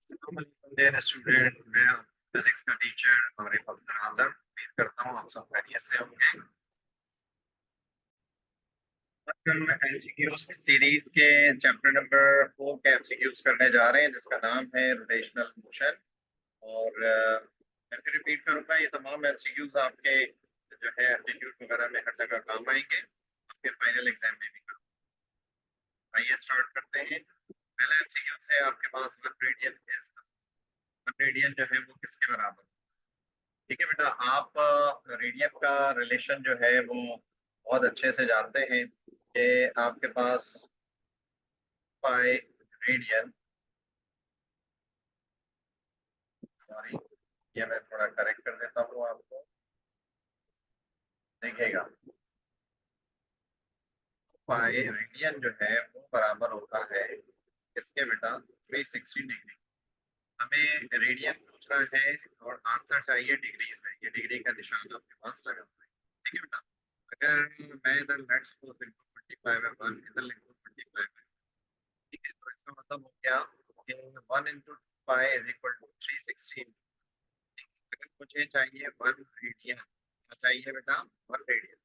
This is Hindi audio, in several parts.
डियर स्टूडेंट, मैं फिजिक्स का टीचर आरिफ अख्तर आजम। उम्मीद करता हूँ आप सब खैरियत से होंगे। आज हम एमसीक्यूज की सीरीज के चैप्टर नंबर 4 के एमसीक्यूज करने जा रहे हैं, जिसका नाम है रोटेशनल मोशन। और मैं फिर रिपीट करूंगा, ये तमाम एमसीक्यूज आपके जो है एप्टीट्यूड वगैरह में हर जगह काम आएंगे, आपके फाइनल एग्जाम में भी काम। आइए स्टार्ट करते हैं। पहला एमसीक्यू है आपके पास, वन रेडियन जो है वो किसके बराबर। ठीक है बेटा, आप रेडियन का रिलेशन जो है वो बहुत अच्छे से जानते हैं कि आपके पास पाई रेडियन, सॉरी ये मैं थोड़ा करेक्ट कर देता हूँ आपको, देखिएगा पाई रेडियन जो है वो बराबर होता है इसके बेटा 360 डिग्री। हमें रेडियन पूछ रहा है और आंसर चाहिए डिग्रीज में। ये डिग्री का निशान आपके पास लगा हुआ है। ठीक है बेटा, अगर मैं इधर लेट्स सपोज लिखूं 25 है 1, इधर लिखूं 25 है, ठीक है, तो इसका मतलब हो गया कि 1 into pi is equal to 360। अगर मुझे चाहिए 1 रेडियन, क्या चाहिए बेटा 1 रेडियन,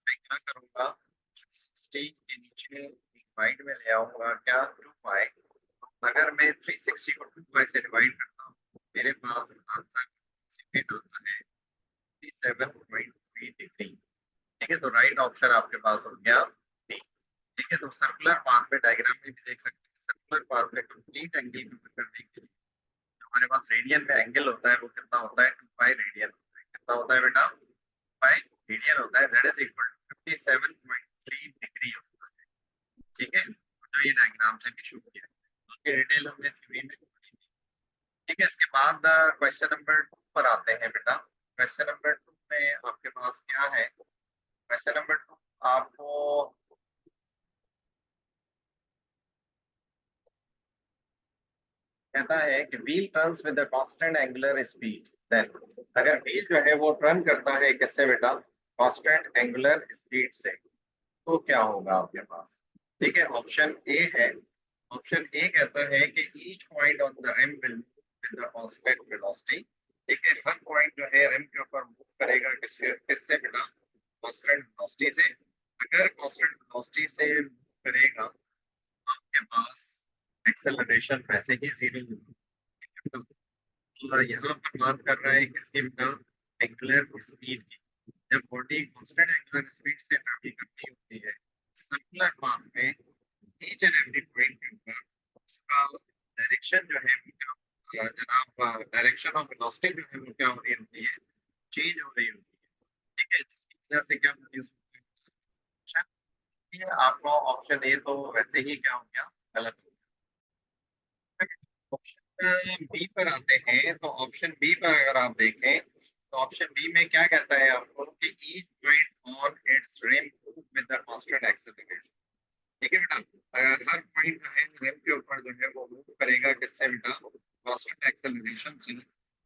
मैं क्या करूंगा 360 के नीचे डिवाइड में ले आऊंगा क्या 2 पाई। अगर मैं 360 को 2 पाई से डिवाइड करता हूँ, मेरे पास आंसर सेकंड आता है 37.3 डिग्री। ठीक है, तो राइट ऑप्शन आपके पास हो गया डी। ठीक है, तो सर्कुलर पाथ में डायग्राम में भी देख सकते हैं, सर्कुलर पाथ में कंप्लीट एंगल करने के लिए जो हमारे पास रेडियन में एंगल होता है वो कितना होता है 2 पाई रेडियन होता है। कितना होता है बेटा 2 पाई रेडियन होता है, that is equal to 57.3 degree होता है। ठीक है, जो ये डायग्राम से भी शो किया है, बाकी डिटेल हमने थ्योरी में पढ़ी थी। ठीक है, इसके बाद क्वेश्चन नंबर 2 पर आते हैं बेटा। क्वेश्चन नंबर 2 में आपके पास क्या है, क्वेश्चन नंबर 2 आपको कहता है कि wheel turns with the constant angular speed, then अगर व्हील जो है वो टर्न करता है किससे बेटा कांस्टेंट एंगुलर स्पीड से, तो क्या होगा आपके पास। ठीक है, ऑप्शन ए है, ऑप्शन ए कहता है कि each point on the rim will move with the constant velocity. ठीक है, हर पॉइंट जो है रिम के ऊपर मूव करेगा किसके किससे बेटा कांस्टेंट वेलोसिटी से। अगर कांस्टेंट वेलोसिटी से मूव करेगा, आपके पास एक्सेलरेशन वैसे ही जीरो होगा। और यहाँ पर बात कर रहा है किसकी बेटा एंगुलर स्पीड की। जब बॉडी कांस्टेंट एंगुलर स्पीड से ट्रैवल करती होती है सर्कुलर पाथ में, ईच एंड एवरी पॉइंट के ऊपर उसका डायरेक्शन जो है वो क्या जनाब डायरेक्शन ऑफ वेलोसिटी जो है वो क्या हो रही होती है, चेंज हो रही होती है। ठीक है, जिसकी वजह से क्या प्रोड्यूस होता है, आपका ऑप्शन ए तो वैसे ही क्या हो गया गलत हो गया। ऑप्शन बी पर आते हैं, तो ऑप्शन बी पर अगर आप देखें तो ऑप्शन बी में क्या कहता है आपको कि each point on its rim move with the constant acceleration. ठीक है बेटा, हर पॉइंट जो है रिम के ऊपर जो है वो मूव करेगा किससे बेटा कांस्टेंट एक्सेलरेशन से।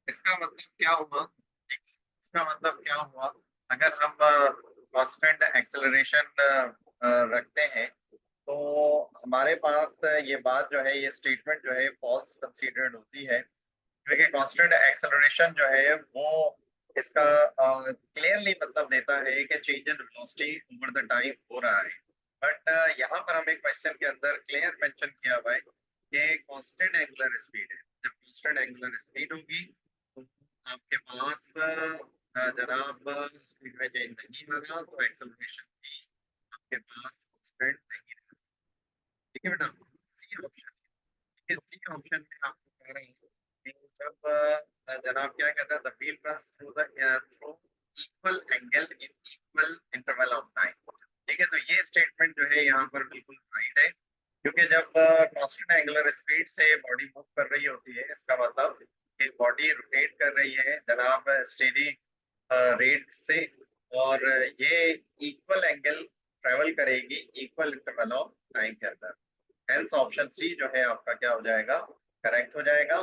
इसका मतलब क्या हुआ, ठीक है, इसका मतलब क्या हुआ, अगर हम कांस्टेंट एक्सेलरेशन रखते हैं तो हमारे पास ये बात जो है ये स्टेटमेंट जो है फॉल्स कंसीडर्ड होती है, क्योंकि कांस्टेंट एक्सेलरेशन जो है वो इसका क्लियरली मतलब देता है कि change in velocity over the time हो रहा है। बट यहाँ पर हमें क्वेश्चन के अंदर क्लियर मेंशन किया हुआ है कि कांस्टेंट एंगुलर स्पीड है। जब कांस्टेंट एंगुलर स्पीड होगी तो आपके पास जनाब स्पीड में चेंज नहीं होगा, तो एक्सेलरेशन भी आपके पास कांस्टेंट नहीं रहेगा। ठीक है बेटा, सी ऑप्शन, इस सी ऑप्शन में आपको कह रहे हैं कि जब जनाब क्या कहता है the wheel runs through the through equal angle in equal interval of time. ठीक है, तो ये स्टेटमेंट जो है यहाँ पर बिल्कुल राइट है, क्योंकि जब कांस्टेंट एंगुलर स्पीड से बॉडी मूव कर रही होती है इसका मतलब कि बॉडी रोटेट कर रही है जनाब स्टेडी रेट से, और ये इक्वल एंगल ट्रेवल करेगी इक्वल इंटरवल ऑफ टाइम के अंदर। हेंस ऑप्शन सी जो है आपका क्या हो जाएगा करेक्ट हो जाएगा।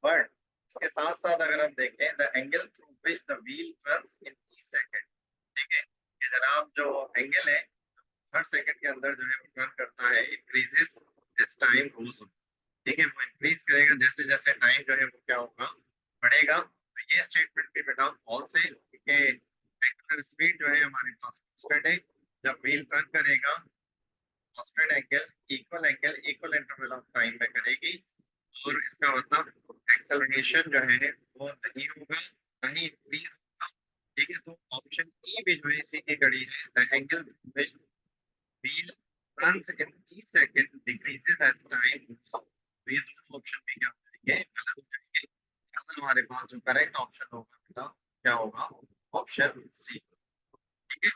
बट इसके साथ साथ अगर हम देखें the angle through which the wheel turns in each second, ठीक है, ये जनाब जो एंगल है हर सेकंड के अंदर जो है वो टर्न करता है increases as time goes on. ठीक है, वो इंक्रीज करेगा जैसे जैसे टाइम जो है वो क्या होगा, बढ़ेगा। तो ये स्टेटमेंट भी बेटा फॉल्स है, क्योंकि एंगुलर स्पीड जो है हमारे पास कांस्टेंट है। जब व्हील टर्न करेगा constant angle equal interval of time में करेगी, और इसका मतलब एक्सेलरेशन जो है वो नहीं होगा, नहीं इंक्रीज होगा। ठीक है, तो ऑप्शन ई भी जो है इसी की कड़ी है, the angle which wheel runs in each second decreases as time moves on। तो ये दोनों ऑप्शन भी क्या हो जाएंगे, गलत हो जाएंगे। ज्यादा हमारे पास जो करेक्ट ऑप्शन होगा बेटा क्या होगा, ऑप्शन सी। ठीक है,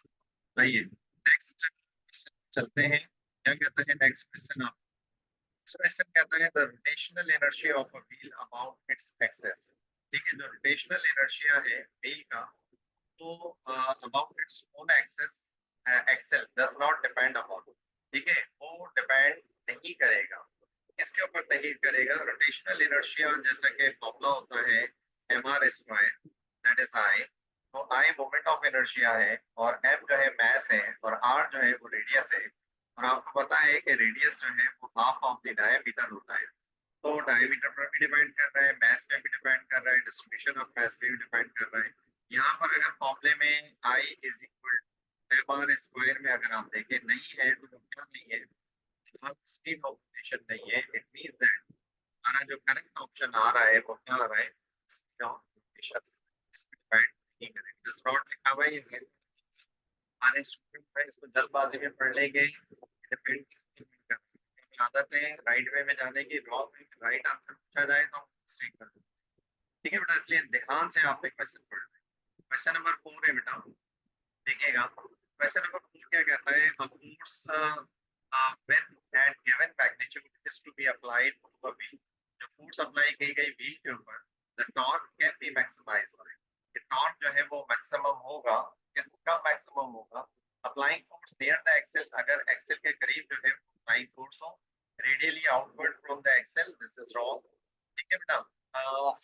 आइए नेक्स्ट क्वेश्चन चलते हैं। क्या कहता है नेक्स्ट क्वेश्चन, आप नेक्स्ट क्वेश्चन कहता है the rotational inertia of a wheel about its axis. ठीक है, जो रोटेशनल इनर्शिया है व्हील का, तो about its own axis axle does not depend upon. ठीक है, वो डिपेंड नहीं करेगा, किसके ऊपर नहीं करेगा, रोटेशनल इनर्शिया जैसा कि फॉर्मूला होता है m are square, that is I. तो आई मोमेंट ऑफ इनर्शिया है, और एम जो है मास है, और आर जो है वो रेडियस है। और आपको पता है कि रेडियस जो है वो हाफ ऑफ द डायमीटर होता है। तो डायमीटर पर भी डिपेंड कर रहा है, मास पे भी डिपेंड कर रहा है, डिस्ट्रीब्यूशन ऑफ मास पे भी डिपेंड कर रहा है। यहाँ पर अगर फॉर्मूले में I is equal M are square में अगर आप देखें नहीं है, तो वो क्या नहीं है, स्पीड ऑफ रोटेशन नहीं है। इट मींस दैट हमारा जो करेक्ट ऑप्शन आ रहा है वो क्या आ रहा है, स्पीड ऑफ रोटेशन। इसमें डिपेंड नहीं करेगा, डज नॉट लिखा हुआ है इस हमारे स्टूडेंट है, इसको जल्दबाजी में पढ़ लेंगे, डिपेंड आदत है राइट वे में जाने की, रॉन्ग वे में राइट आंसर पूछा जाए तो मिस्टेक कर दें। ठीक है बेटा, इसलिए ध्यान से आपने क्वेश्चन पढ़ना है। क्वेश्चन नंबर 4 है बेटा, देखिएगा क्वेश्चन नंबर 4 क्या कहता है, a force with and given magnitude is to be applied to a wheel। जो फोर्स अप्लाई की गई व्हील के ऊपर, the torque can be maximized by, ये टॉर्क जो है वो मैक्सिमम होगा, किसका मैक्सिमम होगा, applying force near the axle, अगर एक्सेल के करीब जो है अप्लाइंग फोर्स हो, radially outward from the axle, this is wrong. ठीक है बेटा,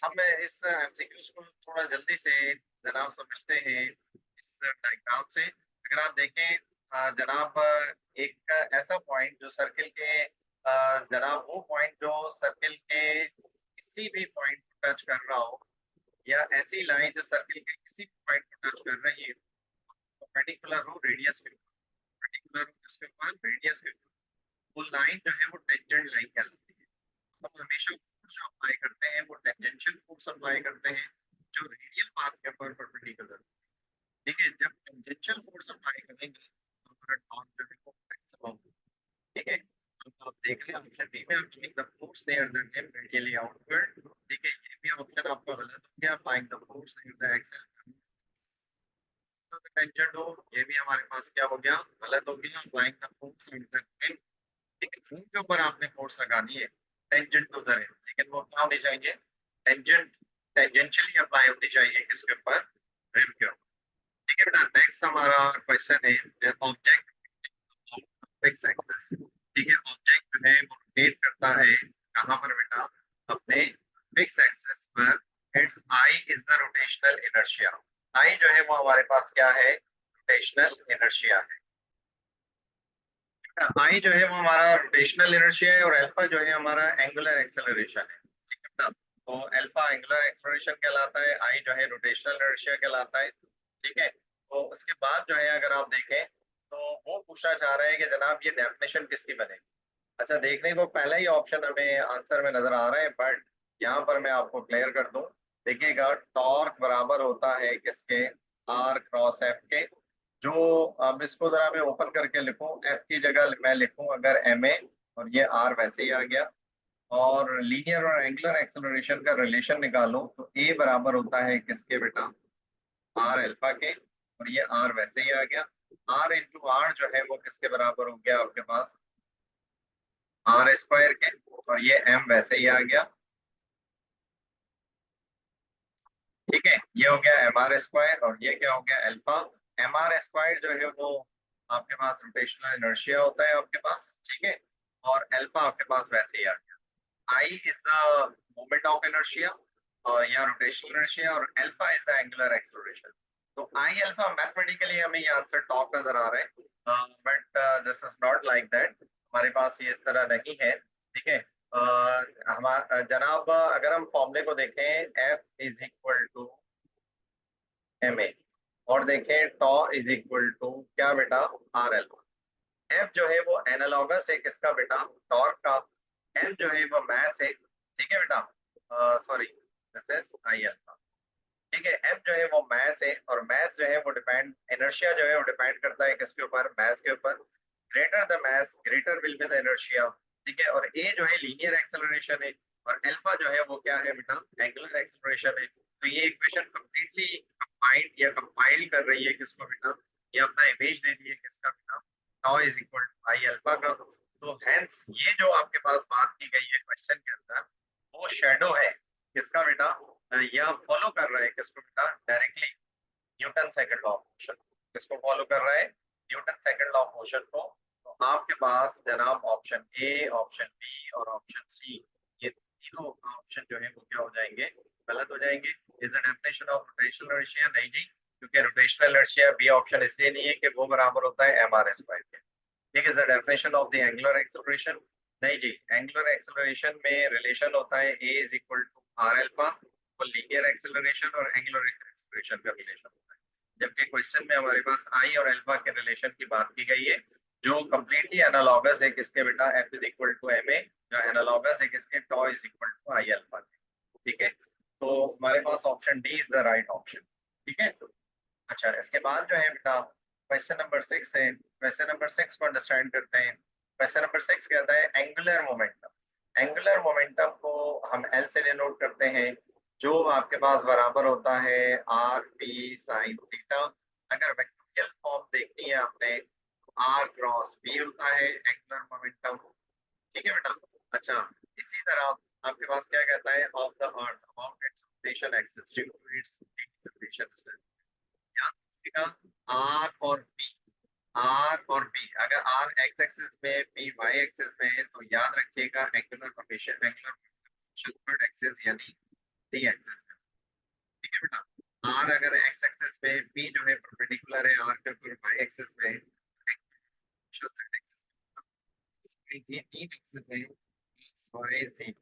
हम इस एमसीक्यूज को थोड़ा जल्दी से जनाब समझते हैं इस डायग्राम से। अगर आप देखें जनाब, एक ऐसा पॉइंट जो सर्किल के जनाब वो पॉइंट जो सर्किल के किसी भी पॉइंट को टच कर रहा हो, या ऐसी लाइन जो सर्किल के किसी भी पॉइंट को टच कर रही है, तो पर्टिकुलर हो रेडियस के ऊपर, पर्टिकुलर हो किसके ऊपर, रेडियस के ऊपर, वो लाइन जो है वो टेंजेंट लाइन कहलाती है। हम हमेशा फोर्स जो अप्लाई करते हैं वो टेंजेंशियल फोर्स अप्लाई करते हैं, जो रेडियल पाथ के ऊपर परपेंडिकुलर। ठीक है, जब टेंजेंशियल फोर्स अप्लाई करेंगे तो हमारा टॉर्क जो है वो मैक्सिमम। ठीक है, अब आप देख लें ऑप्शन बी में, applying the force near the tip radially outward. ठीक है, ये भी ऑप्शन आपका गलत हो गया, applying the force near the axle tangent हो, ये भी हमारे पास क्या हो गया, गलत हो गया, applying the force at the tip. ठीक है, रिम के ऊपर आपने फोर्स लगानी है, टेंजेंट टू द रिम, लेकिन वो क्या होनी चाहिए, टेंजेंट टेंजेंशियली अप्लाई होनी चाहिए किसके ऊपर, रिम के ऊपर। ठीक है बेटा, नेक्स्ट हमारा क्वेश्चन है ऑब्जेक्ट फिक्स एक्सिस। ठीक है, ऑब्जेक्ट जो है वो रोटेट करता है कहाँ पर बेटा, अपने फिक्स एक्सिस पर। It's I is the rotational inertia, I जो है वो हमारे पास क्या है, रोटेशनल इनर्शिया है। आई जो है वो हमारा रोटेशनल इनर्शिया है, और अल्फा जो है हमारा एंगुलर एक्सेलरेशन है। ठीक है बेटा, तो अल्फा एंगुलर एक्सेलरेशन कहलाता है, आई जो है रोटेशनल इनर्शिया कहलाता है। ठीक है, तो उसके बाद जो है अगर आप देखें तो वो पूछना चाह रहा है कि जनाब ये डेफिनेशन किसकी बनेगी। अच्छा, देखने को पहला ही ऑप्शन हमें आंसर में नजर आ रहा है, बट यहाँ पर मैं आपको क्लियर कर दूं। देखिएगा टॉर्क बराबर होता है किसके, आर क्रॉस एफ के। जो अब इसको जरा मैं ओपन करके लिखूं, एफ की जगह मैं लिखूं अगर एम ए, और ये आर वैसे ही आ गया। और लीनियर और एंगुलर एक्सेलरेशन का रिलेशन निकालूं तो ए बराबर होता है किसके बेटा, आर अल्फा के, और ये आर वैसे ही आ गया। आर इंटू आर जो है वो किसके बराबर हो गया आपके पास, आर स्क्वायर के, और ये एम वैसे ही आ गया। ठीक है, ये हो गया एम आर स्क्वायर, और ये क्या हो गया अल्फा। एम आर स्क्वायर जो है वो आपके पास रोटेशनल इनर्शिया होता है आपके पास। ठीक है, और अल्फा आपके पास वैसे ही आ गया। I is the moment of inertia, और या रोटेशनल इनर्शिया, और alpha is the angular acceleration. तो आई अल्फा मैथमेटिकली हमें ये आंसर टॉप नजर आ रहा है, but this is not like that, हमारे पास ये इस तरह नहीं है। ठीक है, हमारा जनाब, अगर हम फॉर्मूले को देखें, F is equal to M a, और देखें टॉ इज इक्वल टू क्या बेटा, आर एल्फा। एफ जो है वो एनालॉगस है किसका बेटा, टॉर्क का। एम जो है वो मैस है, ठीक है बेटा, sorry this is I alpha. ठीक है, एम जो है वो मैस है, और मैस जो है वो डिपेंड, इनर्शिया जो है वो डिपेंड करता है किसके ऊपर, मैस के ऊपर। Greater the mass greater will be the inertia. ठीक है, और ए जो है लीनियर एक्सेलरेशन है, और अल्फा जो है वो क्या है बेटा, एंगुलर एक्सेलरेशन है। तो ये इक्वेशन कंप्लीटली कंबाइंड या कंपाइल कर रही है किसको बेटा, ये अपना इमेज दे दी है किसका बेटा, tau is equal to I alpha का। तो हेंस ये जो आपके पास बात की गई है क्वेश्चन के अंदर, वो शेडो है किसका बेटा, यह फॉलो कर रहा है किसको बेटा, directly Newton second law of motion. किसको फॉलो कर रहा है, Newton second law of motion को। तो आपके पास जनाब ऑप्शन ए, ऑप्शन बी और ऑप्शन सी, ये तीनों ऑप्शन जो है वो क्या हो जाएंगे, गलत हो जाएंगे। Is the definition of rotational inertia, नहीं जी, क्योंकि रोटेशनल इनर्शिया बी ऑप्शन इसलिए नहीं है कि वो बराबर होता है एम आर स्क्वायर के। ठीक है, the definition of the angular acceleration, नहीं जी, एंगुलर एक्सेलरेशन में रिलेशन होता है A is equal to R alpha, वो लीनियर एक्सेलरेशन और एंगुलर एक्सेलरेशन का रिलेशन होता है। जबकि क्वेश्चन में हमारे पास आई और अल्फा के रिलेशन की बात की गई है, जो कंप्लीटली एनालॉगस है किसके बेटा, F is equal to M A, जो एनालॉगस है किसके, टॉ is equal to I alpha के। ठीक है, तो हमारे पास option D is the right option. ठीक है, अच्छा इसके बाद जो है बेटा क्वेश्चन नंबर 6 है। क्वेश्चन नंबर 6 को अंडरस्टैंड करते हैं। क्वेश्चन नंबर 6 कहता है एंगुलर मोमेंटम। एंगुलर मोमेंटम को हम एल से डिनोट करते हैं, जो आपके पास बराबर होता है आर पी साइन थीटा। अगर वेक्टोरियल फॉर्म देखनी है आपने, तो आर क्रॉस पी होता है एंगुलर मोमेंटम। ठीक है बेटा, अच्छा इसी तरह आपके पास क्या कहता है, of the earth about its rotation axis due to its rotation. याद रखिएगा, आर और पी, आर और पी, अगर आर एक्स एक्सिस में, पी वाई एक्सिस में है, तो याद रखिएगा angular rotation, angular third axis यानी सी एक्सिस में। ठीक है बेटा, आर अगर एक्स एक्सिस में, पी जो है परपेंडिकुलर है आर के ऊपर वाई एक्सिस में, ये तीन एक्सिस है एक्स वाई जेड।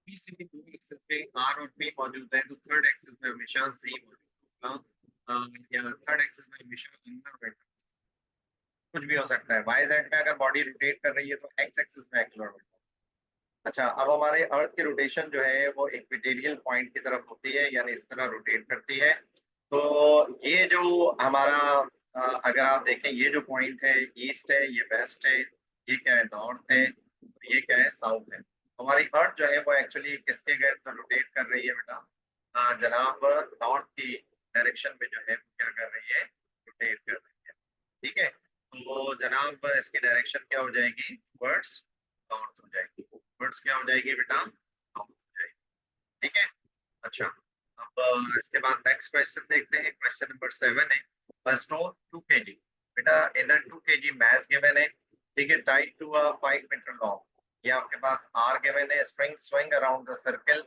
पी से भी दो एक्सिस पे आर और पी मौजूद है, तो थर्ड एक्सिस में हमेशा सी मौजूद होगा, या थर्ड एक्सिस में हमेशा अंडर, कुछ भी हो सकता है। वाई जेड में अगर बॉडी रोटेट कर रही है तो एक्स एक्सिस में एंगुलर मोमेंटम। अच्छा, अब हमारे अर्थ की रोटेशन जो है वो इक्वेटोरियल पॉइंट की तरफ होती है, यानी इस तरह रोटेट करती है। तो ये जो हमारा अगर आप देखें, ये जो पॉइंट है ईस्ट है, ये वेस्ट है, ये क्या है नॉर्थ है, ये क्या है साउथ है। हमारी अर्थ जो है वो एक्चुअली किसके गिर्द रोटेट कर रही है बेटा, जनाब नॉर्थ की डायरेक्शन में जो है वो क्या कर रही है, रोटेट कर रही है। ठीक है, तो जनाब इसकी डायरेक्शन क्या हो जाएगी, वर्ड्स नॉर्थ हो जाएगी। वर्ड्स क्या हो जाएगी बेटा, नॉर्थ हो जाएगी। ठीक है, अच्छा अब इसके बाद नेक्स्ट क्वेश्चन देखते हैं। क्वेश्चन नंबर 7 है, a stone 2 kg, बेटा इधर 2 kg mass given है, ठीक है, tied to a 5 meter long। ये आपके पास r given है, string swing around the circle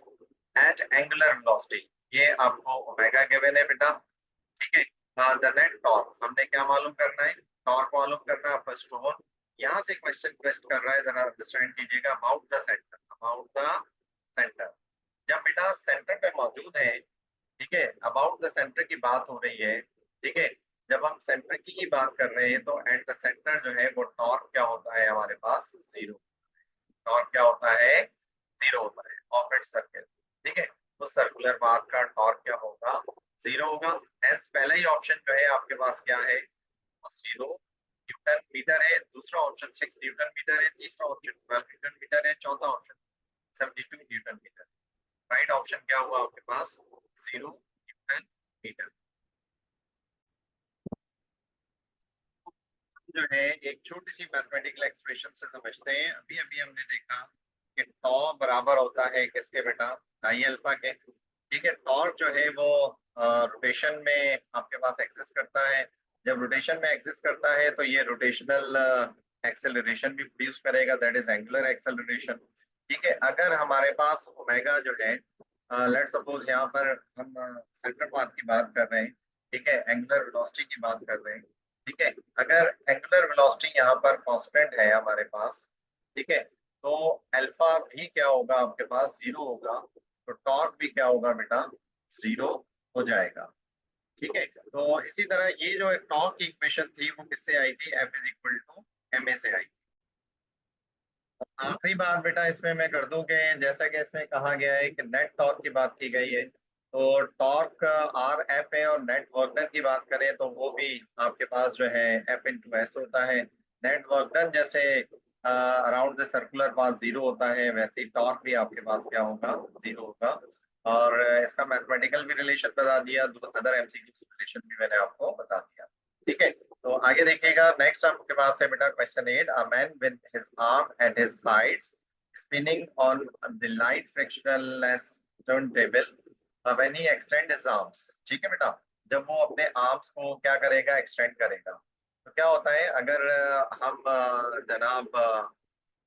at angular velocity, ये आपको ओमेगा given है बेटा। ठीक है, द नेट टॉर्क हमने क्या मालूम करना है, टॉर्क मालूम करना है आपका स्टोन। यहाँ से क्वेश्चन क्वेस्ट कर रहा है, जरा अंडरस्टैंड कीजिएगा, about the centre, about the centre. जब बेटा सेंटर पे मौजूद है, ठीक है, अबाउट द सेंटर की बात हो रही है, ठीक है, जब हम सेंटर की ही बात कर रहे हैं, तो एट द सेंटर जो है वो टॉर्क क्या होता है हमारे पास, जीरो। टॉर्क क्या होता है, जीरो होता है ऑफ इट सर्कल। ठीक है, तो सर्कुलर पाथ का टॉर्क क्या होगा, जीरो होगा। हेंस पहला ही ऑप्शन जो है आपके पास क्या है, वो जीरो न्यूटन मीटर है। दूसरा ऑप्शन 6 न्यूटन मीटर है। तीसरा ऑप्शन 12 न्यूटन मीटर है। चौथा option 72 newton metre. Right option क्या हुआ आपके पास, जीरो न्यूटन मीटर। जो है एक छोटी सी मैथमेटिकल एक्सप्रेशन से समझते हैं। अभी अभी हमने देखा कि टॉ बराबर होता है किसके बेटा, आई अल्फा के। ठीक है, टॉर्क जो है वो रोटेशन में आपके पास एग्जिस्ट करता है। जब रोटेशन में एग्जिस्ट करता है तो ये रोटेशनल एक्सेलरेशन भी प्रोड्यूस करेगा, दैट इज एंगुलर एक्सेलरेशन। ठीक है, अगर हमारे पास ओमेगा जो है, लेट सपोज यहाँ पर हम सेंटर पाथ की बात कर रहे हैं, ठीक है, एंगुलर वेलोसिटी की बात कर रहे हैं। ठीक है, अगर एंगुलर वेलोसिटी यहाँ पर कांस्टेंट है हमारे पास, ठीक है, तो अल्फा भी क्या होगा आपके पास, 0 होगा, तो टॉर्क भी क्या होगा बेटा, 0 हो जाएगा। ठीक है, तो इसी तरह ये जो टॉर्क की इक्वेशन थी वो किससे आई थी, F is equal to ma से आई। आखिरी बात बेटा इसमें मैं कर दूं कि जैसा कि इसमें कहा गया है कि नेट टॉर्क की बात की गई है, तो टॉर्क आर एफ है, और नेट वर्क डन की बात करें तो वो भी आपके पास जो है एफ इंटू एस होता है। नेट वर्क डन जैसे अराउंड द सर्कुलर पास 0 होता है, वैसे ही टॉर्क भी आपके पास क्या होगा, 0 होगा। और इसका मैथमेटिकल भी रिलेशन बता दिया, अदर एमसीक्यू रिलेशन भी मैंने आपको बता दिया। ठीक है, तो आगे देखिएगा, नेक्स्ट आपके पास है बेटा question 8, a man with his arm at his sides spinning on the light frictionless turntable when he extend his arms. ठीक है बेटा, जब वो अपने आर्म्स को क्या करेगा, एक्सटेंड करेगा, तो क्या होता है, अगर हम जनाब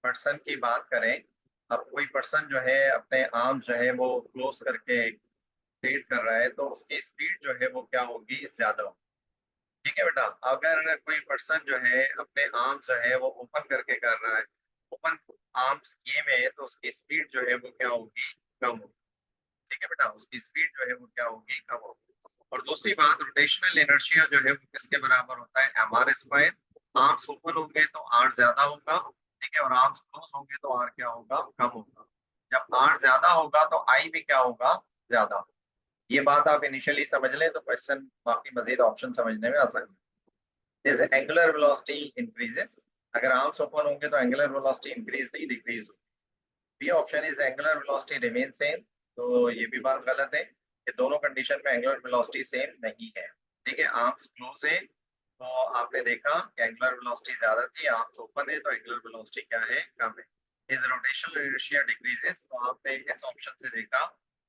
पर्सन की बात करें, अब कोई पर्सन जो है अपने आर्म जो है वो क्लोज करके ट्रेड कर रहा है, तो उसकी स्पीड जो है वो क्या होगी, ज्यादा होगी। ठीक है बेटा, अगर कोई पर्सन जो है अपने आर्म जो है वो ओपन करके कर रहा है, ओपन आर्म्स किए में है, तो उसकी स्पीड जो है वो क्या होगी, कम होगी। ठीक है बेटा, उसकी स्पीड जो है वो क्या होगी, कम होगी। और दूसरी बात, रोटेशनल इनर्शिया जो है वो किसके बराबर होता है, mr स्क्वायर। आर्म्स ओपन होंगे तो आर ज्यादा होगा, ठीक है, और आर्म्स क्लोज होंगे तो आर क्या होगा, कम होगा। जब आर ज्यादा होगा तो आई भी क्या होगा, ज्यादा। ये बात आप इनिशियली समझ लें तो क्वेश्चन बाकी मजीद ऑप्शन समझने में आसानी। इज एंगुलर वेलोसिटी इंक्रीजेस, अगर आर्म्स ओपन होंगे तो एंगुलर वेलोसिटी इंक्रीज नहीं डिक्रीज होगी। B option is angular velocity remain same, तो ये भी बात गलत है, ये दोनों कंडीशन में एंगुलर वेलोसिटी सेम नहीं है। ठीक है, आर्म्स क्लोज है तो आपने देखा कि एंगुलर वेलोसिटी ज्यादा थी, आर्म्स ओपन है तो एंगुलर वेलोसिटी क्या है, कम है। इज रोटेशनल इनर्शिया डिक्रीजेस, तो आपने इस ऑप्शन से देखा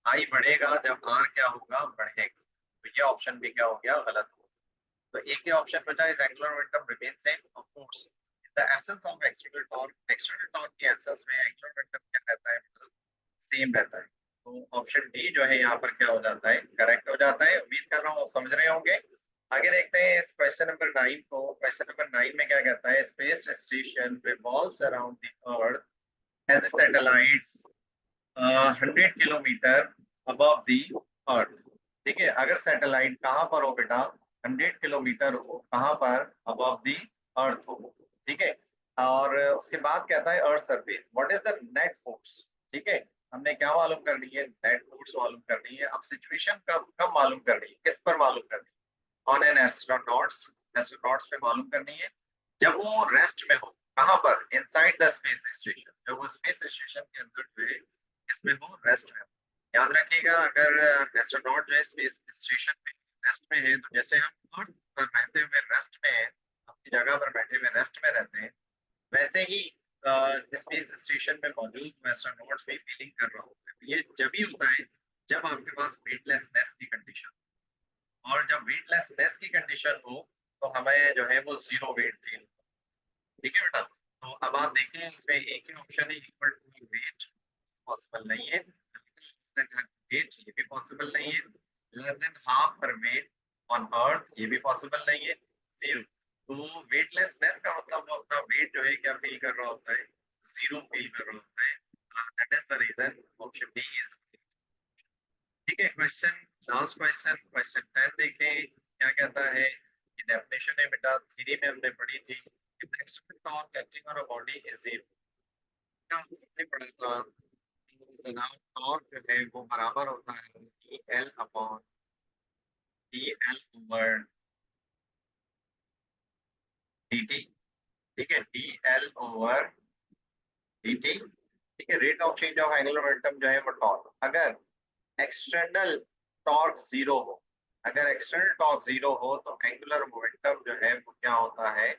आई बढ़ेगा जब आर क्या होगा, बढ़ेगा, तो ये ऑप्शन भी क्या हो गया, गलत हो। तो एक ही ऑप्शन बचा, is angular momentum remain same, of course in the absence of external torque की एब्सेंस में एंगुलर मोमेंटम क्या रहता है, मतलब सेम रहता है। तो ऑप्शन डी जो है यहाँ पर क्या हो जाता है, करेक्ट हो जाता है। उम्मीद कर रहा हूँ आप समझ रहे होंगे। आगे देखते हैं इस क्वेश्चन नंबर 9 को। क्वेश्चन नंबर 9 में क्या कहता है, space station revolves around the earth as a satellites 100 kilometre above the earth. ठीक है, अगर सैटेलाइट कहाँ पर हो बेटा, 100 किलोमीटर हो, कहाँ पर, अबव दी अर्थ हो। ठीक है, और उसके बाद कहता है earth surface what is the net force. ठीक है, हमने क्या मालूम करनी है, नेट फोर्स मालूम करनी है। अब सिचुएशन कब कब मालूम करनी है, किस पर मालूम करनी है, ऑन एन एस्ट्रोनॉट्स, एस्ट्रोनॉट्स पे मालूम करनी है, जब वो रेस्ट में हो, कहाँ पर, इनसाइड द स्पेस स्टेशन, जब वो स्पेस स्टेशन के अंदर जो है इसमें हो, रेस्ट में हो। याद रखिएगा, अगर एस्ट्रोनॉट जो है स्पेस स्टेशन में रेस्ट में है, तो जैसे हम अर्थ पर रहते हुए रेस्ट में है, अपनी जगह पर बैठे हुए रेस्ट में रहते हैं, वैसे ही स्पेस स्टेशन में मौजूद एस्ट्रोनॉट्स भी फीलिंग कर रहा होता है। ये जब ही होता है जब आपके पास वेटलेसनेस की कंडीशन, और जब वेटलेसनेस की कंडीशन हो तो हमें जो है वो जीरो वेट फील। ठीक है बेटा, तो अब आप देखें इसमें एक ही ऑप्शन है, इक्वल टू वेट, पॉसिबल नहीं है। वेट, ये भी पॉसिबल नहीं है। Less than half her weight on earth, ये भी पॉसिबल नहीं है। जीरो, तो वेटलेसनेस का मतलब वो अपना वेट जो है क्या फील कर रहा होता है, जीरो फील कर रहा होता है। That is the reason option D is. ठीक है, क्वेश्चन, लास्ट क्वेश्चन, क्वेश्चन 10 देखें क्या कहता है। ये डेफिनेशन है बेटा, थ्योरी में हमने पढ़ी थी, if the external torque acting on a body is zero, क्या हमने पढ़ा था, जनाब टॉर्क जो है वो बराबर होता है D L upon D L over D T. ठीक है, D L over D T. ठीक है, rate of change of angular momentum जो है वो टॉर्क। अगर एक्सटर्नल टॉर्क जीरो हो, अगर एक्सटर्नल टॉर्क जीरो हो तो एंगुलर मोमेंटम जो है वो क्या होता है,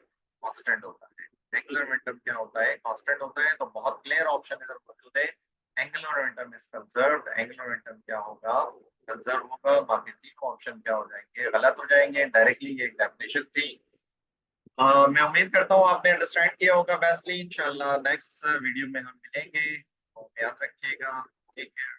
कांस्टेंट होता है। एंगुलर मोमेंटम क्या होता है, कांस्टेंट होता है। तो बहुत क्लियर ऑप्शन इधर मौजूद है, angular momentum is conserved. Angular momentum क्या होगा, कंजर्व होगा। बाकी तीन ऑप्शन क्या हो जाएंगे, गलत हो जाएंगे। डायरेक्टली ये एक डेफिनेशन थी। मैं उम्मीद करता हूँ आपने अंडरस्टैंड किया होगा बेस्टली। इंशाल्लाह नेक्स्ट वीडियो में हम मिलेंगे, तो याद रखिएगा। Take care.